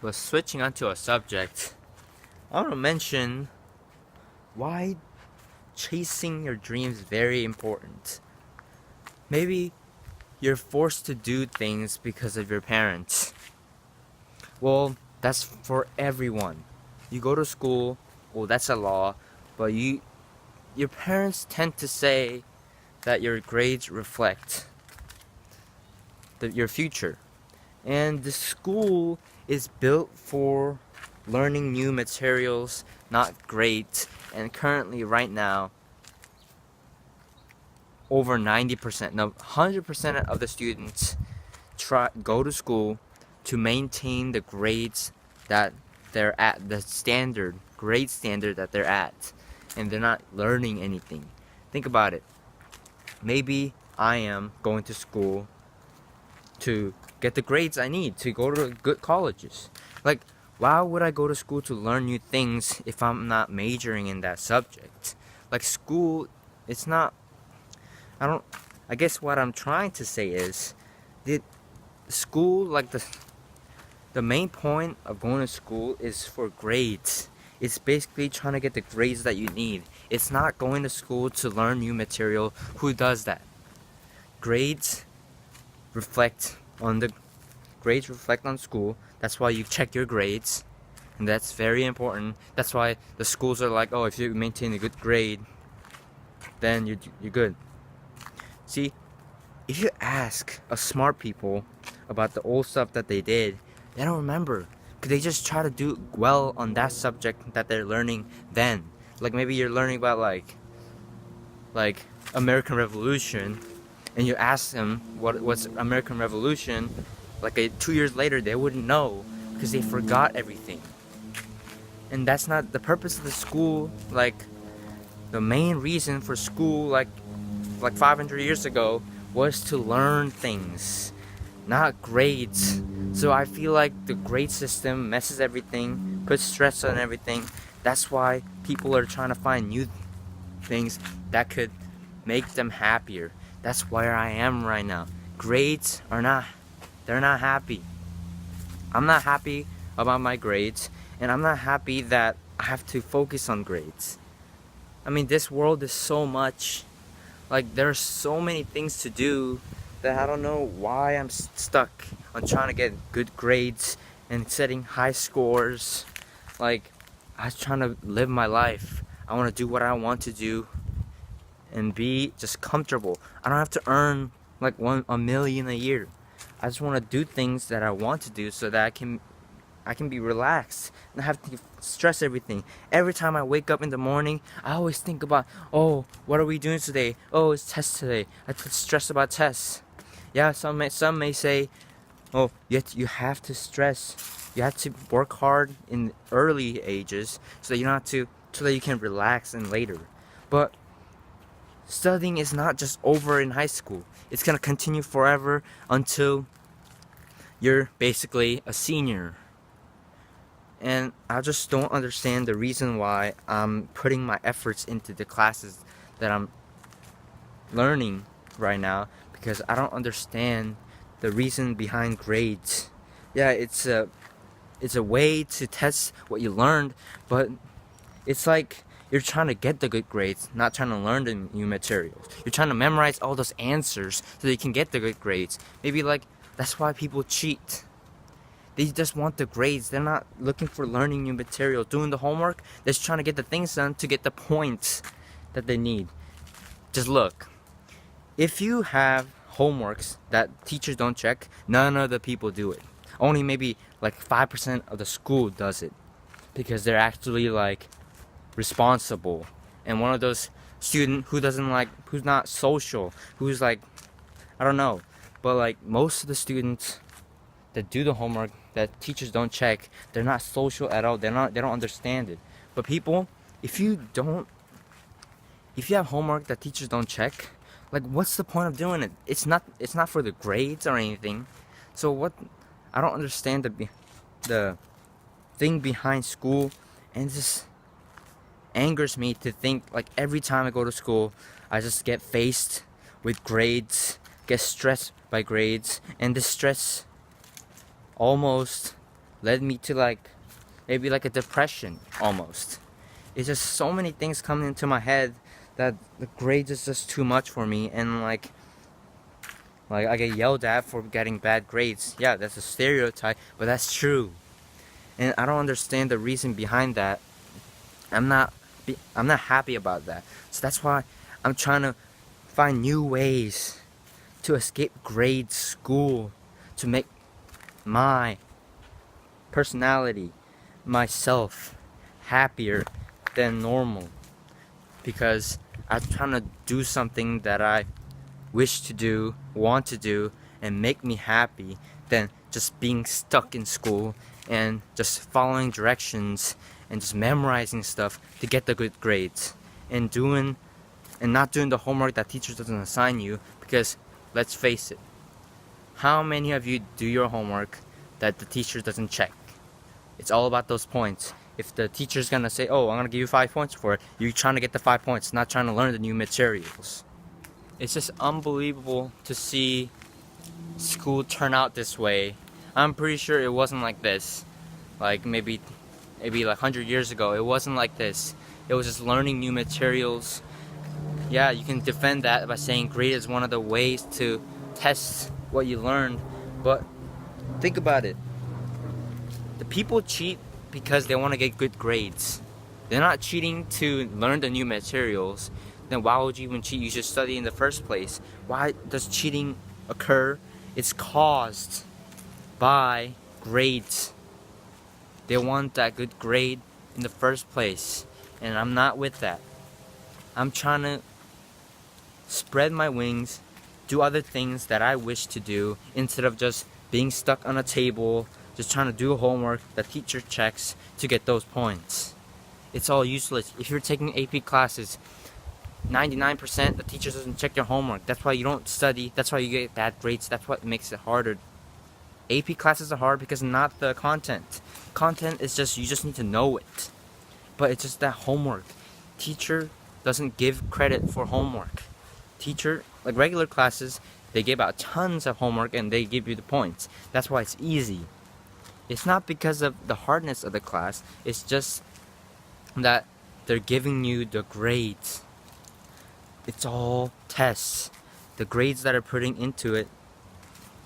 But switching onto a subject, I want to mention why chasing your dreams is very important. Maybe you're forced to do things because of your parents. Well, that's for everyone. You go to school, well, that's a law, but your parents tend to say that your grades reflect your future. And the school is built for learning new materials, not grades. And currently, right now, over 90%, no, 100% of the students go to school to maintain the grades that they're at, the grade standard that they're at, and they're not learning anything. Think about it. Maybe I am going to school to get the grades I need to go to good colleges. Like, why would I go to school to learn new things if I'm not majoring in that subject? Like, school, it's not, I guess what I'm trying to say is, the school, like the main point of going to school is for grades. It's basically trying to get the grades that you need. It's not going to school to learn new material. Who does that? Grades reflect on the grades reflect on school. That's why you check your grades, and that's very important. That's why the schools are like, oh, if you maintain a good grade, then you're good. See, if you ask a smart people about the old stuff that they did, they don't remember. Cause they just try to do well on that subject that they're learning then. Like maybe you're learning about like American Revolution, and you ask them what's American Revolution, like 2 years later they wouldn't know because they forgot everything. And that's not the purpose of the school. Like the main reason for school, like 500 years ago, was to learn things, not grades. So I feel like the grade system messes everything, puts stress on everything. That's why people are trying to find new things that could make them happier. That's where I am right now. Grades they're not happy. I'm not happy about my grades, and I'm not happy that I have to focus on grades. I mean, this world is so much, like there's so many things to do that I don't know why I'm stuck on trying to get good grades and setting high scores. Like, I was trying to live my life. I want to do what I want to do and be just comfortable. I don't have to earn like a million a year. I just want to do things that I want to do so that I can be relaxed and not have to stress everything. Every time I wake up in the morning, I always think about, oh, what are we doing today? Oh, it's test today. I stress about tests. Yeah, some may say, oh, you have to stress. You have to work hard in early ages so that so that you can relax in later. But studying is not just over in high school. It's gonna continue forever until you're basically a senior. And I just don't understand the reason why I'm putting my efforts into the classes that I'm learning right now, because I don't understand the reason behind grades. Yeah, it's a way to test what you learned, but it's like you're trying to get the good grades, not trying to learn the new materials. You're trying to memorize all those answers so that you can get the good grades. Maybe like that's why people cheat. They just want the grades. They're not looking for learning new material, doing the homework. They're just trying to get the things done to get the points that they need. Just look. If you have homeworks that teachers don't check, none of the people do it. Only maybe like 5% of the school does it because they're actually like responsible. And one of those student who's not social, who's like, I don't know, but like most of the students that do the homework that teachers don't check, they're not social at all. They don't understand it. But people, if you have homework that teachers don't check, like what's the point of doing it? It's not for the grades or anything. So what? I don't understand the thing behind school, and it just angers me to think like every time I go to school, I just get faced with grades, get stressed by grades, and this stress almost led me to like maybe like a depression almost. It's just so many things coming into my head that the grades is just too much for me, and like I get yelled at for getting bad grades. Yeah, that's a stereotype, but that's true. And I don't understand the reason behind that. I'm not I'm not happy about that. So that's why I'm trying to find new ways to escape grade school, to make my personality, myself, happier than normal, because I'm trying to do something that I wish to do, want to do, and make me happy than just being stuck in school and just following directions and just memorizing stuff to get the good grades and not doing the homework that teachers doesn't assign you. Because let's face it, how many of you do your homework that the teacher doesn't check? It's all about those points. If the teacher's gonna say, oh, I'm gonna give you 5 points for it, you're trying to get the 5 points, not trying to learn the new materials. It's just unbelievable to see school turn out this way. I'm pretty sure it wasn't like this. Like maybe like 100 years ago, it wasn't like this. It was just learning new materials. Yeah, you can defend that by saying grade is one of the ways to test what you learned, but think about it. The people cheat because they want to get good grades. They're not cheating to learn the new materials. Then why would you even cheat? You should study in the first place. Why does cheating occur? It's caused by grades. They want that good grade in the first place, and I'm not with that. I'm trying to spread my wings, do other things that I wish to do, instead of just being stuck on a table, just trying to do homework that teacher checks to get those points. It's all useless. If you're taking AP classes, 99% the teacher doesn't check your homework. That's why you don't study. That's why you get bad grades. That's what makes it harder. AP classes are hard because not the content. Content is just, you just need to know it. But it's just that homework. Teacher doesn't give credit for homework. Teacher, like regular classes, they give out tons of homework and they give you the points. That's why it's easy. It's not because of the hardness of the class. It's just that they're giving you the grades. It's all tests. The grades that are putting into it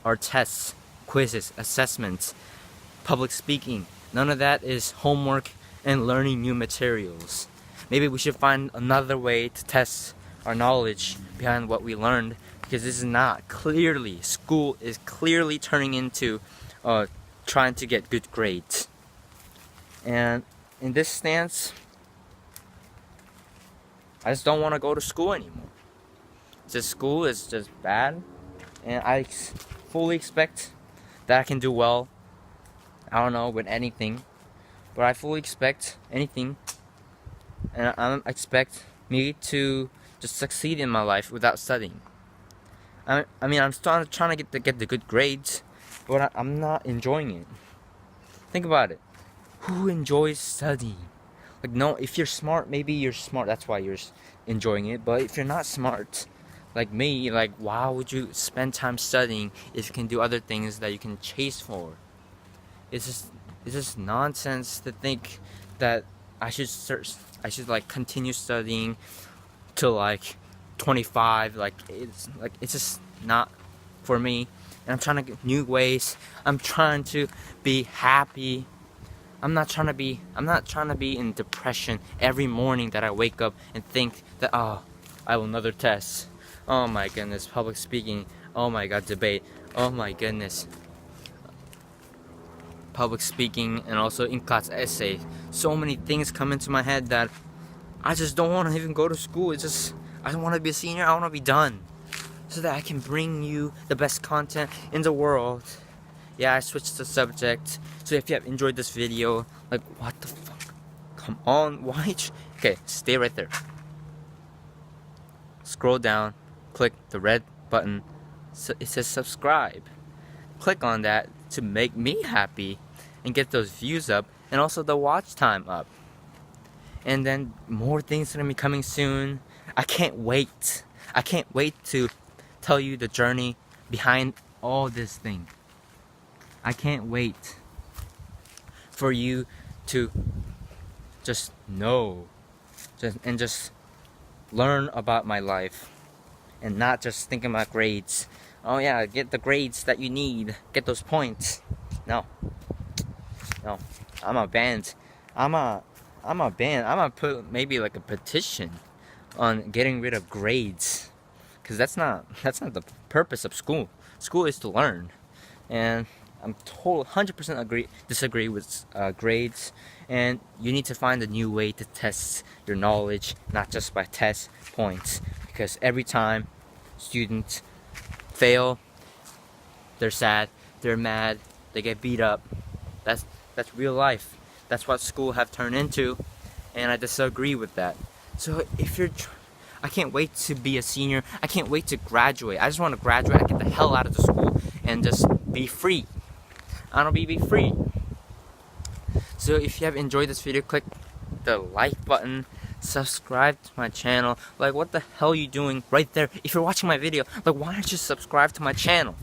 are tests, quizzes, assessments, public speaking. None of that is homework and learning new materials. Maybe we should find another way to test our knowledge behind what we learned, because this is not clearly, school is clearly turning into trying to get good grades. And in this stance, I just don't want to go to school anymore. Just school is just bad, and I fully expect that I can do well. I don't know with anything, but I fully expect anything, and I expect me to just succeed in my life without studying. I mean, I'm still trying to get the good grades, but I'm not enjoying it. Think about it. Who enjoys studying? Like, no, if you're smart, maybe you're smart. That's why you're enjoying it. But if you're not smart, like me, like, why would you spend time studying if you can do other things that you can chase for? It's just nonsense to think that I should like continue studying till like 25. Like it's just not for me. And I'm trying to get new ways. I'm trying to be happy. I'm not trying to be in depression every morning that I wake up and think that, oh, I have another test. Oh my goodness, public speaking. Oh my god, debate. Oh my goodness. Public speaking, and also in-class essay. So many things come into my head that I just don't want to even go to school. It's just, I don't want to be a senior. I want to be done, so that I can bring you the best content in the world. Yeah, I switched the subject. So if you have enjoyed this video, like, what the fuck? Come on, why? Okay, stay right there. Scroll down, click the red button. So it says subscribe. Click on that to make me happy and get those views up, and also the watch time up. And then more things are gonna be coming soon. I can't wait. I can't wait to tell you the journey behind all this thing. I can't wait. for you to just know and just learn about my life and not just thinking about grades. Oh yeah, get the grades that you need, get those points. No, I'm a band. I'm a band. I'm gonna put maybe like a petition on getting rid of grades, because that's not the purpose of school. School is to learn, and I'm 100% disagree with grades. And you need to find a new way to test your knowledge, not just by test points. Because every time students fail, they're sad, they're mad, they get beat up. That's real life. That's what school have turned into, and I disagree with that. So if you're I can't wait to be a senior. I can't wait to graduate. I just want to graduate and get the hell out of the school and just be free. I want to be free. So if you have enjoyed this video, click the like button, subscribe to my channel. Like, what the hell are you doing right there? If you're watching my video, like, why don't you subscribe to my channel?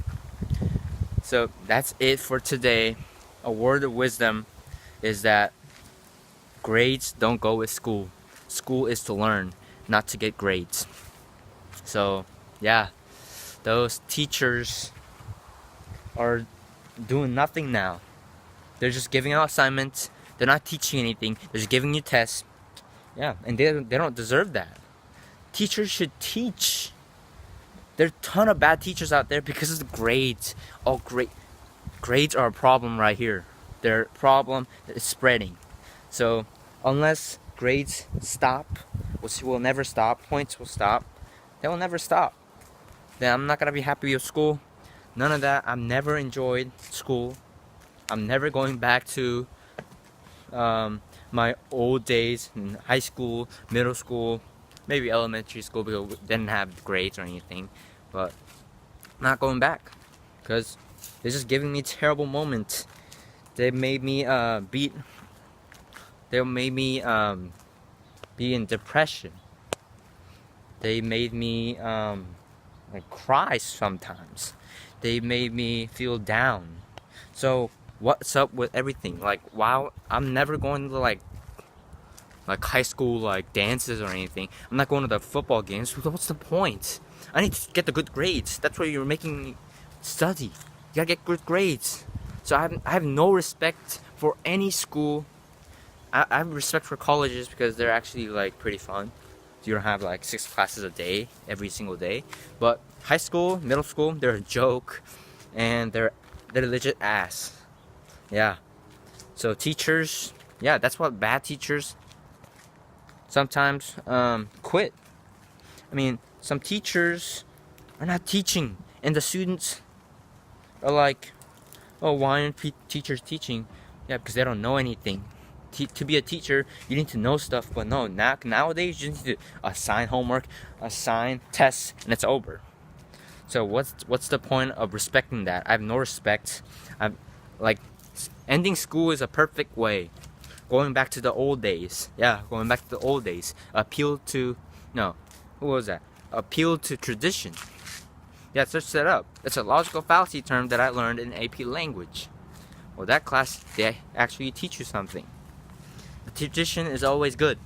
So that's it for today. A word of wisdom is that grades don't go with school. School is to learn, not to get grades. So yeah, those teachers are doing nothing now. They're just giving out assignments. They're not teaching anything. They're just giving you tests. Yeah, and they don't deserve that. Teachers should teach. There are a ton of bad teachers out there because of the grades. Oh, grades are a problem right here. Their problem is spreading. So unless grades stop, which will never stop, points will stop, they will never stop, then I'm not gonna be happy with school. None of that. I've never enjoyed school. I'm never going back to my old days in high school, middle school, maybe elementary school, because we didn't have grades or anything. But I'm not going back because they're just giving me terrible moments. They made me They made me be in depression. They made me like cry sometimes. They made me feel down. So what's up with everything? Like, wow, I'm never going to like high school like dances or anything. I'm not going to the football games. What's the point? I need to get the good grades. That's why you're making me study. You gotta get good grades. So I have no respect for any school. I have respect for colleges because they're actually like pretty fun. You don't have like 6 classes a day every single day. But high school, middle school, they're a joke, and they're legit ass. Yeah. So teachers, yeah, that's what bad teachers sometimes quit. I mean, some teachers are not teaching, and the students are like, oh, why aren't teachers teaching? Yeah, because they don't know anything. To be a teacher, you need to know stuff, but no, nowadays you need to assign homework, assign tests, and it's over. So what's the point of respecting that? I have no respect. I'm like, ending school is a perfect way. Going back to the old days. Yeah, going back to the old days. Appeal to tradition. Yeah, search that up. It's a logical fallacy term that I learned in AP language. Well, that class, they actually teach you something. The tradition is always good.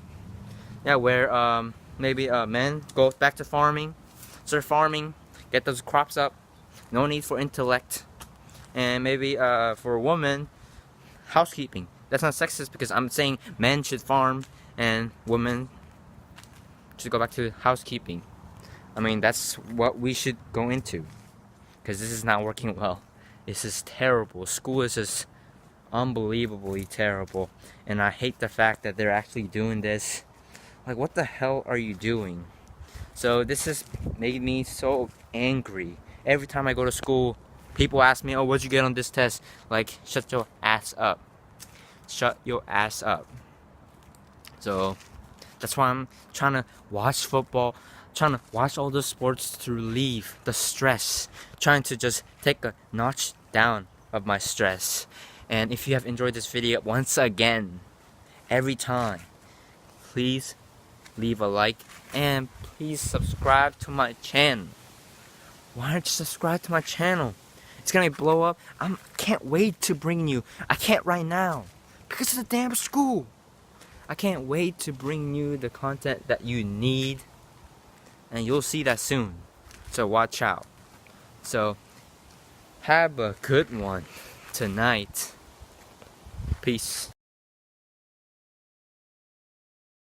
Yeah, where maybe men go back to farming, start farming, get those crops up. No need for intellect. And maybe for a woman, housekeeping. That's not sexist because I'm saying men should farm and women should go back to housekeeping. I mean, that's what we should go into, because this is not working well. This is terrible. School is just unbelievably terrible, and I hate the fact that they're actually doing this. Like, what the hell are you doing? So this has made me so angry. Every time I go to school, people ask me, oh, what'd you get on this test? Like, shut your ass up. Shut your ass up. So that's why I'm trying to watch football, trying to watch all the sports to relieve the stress, trying to just take a notch down of my stress. And if you have enjoyed this video, once again, every time, please leave a like and please subscribe to my channel. Why don't you subscribe to my channel? It's gonna blow up. I can't wait to bring you. I can't right now, Because of the damn school. I can't wait to bring you the content that you need. And you'll see that soon. So watch out. So have a good one tonight. Peace.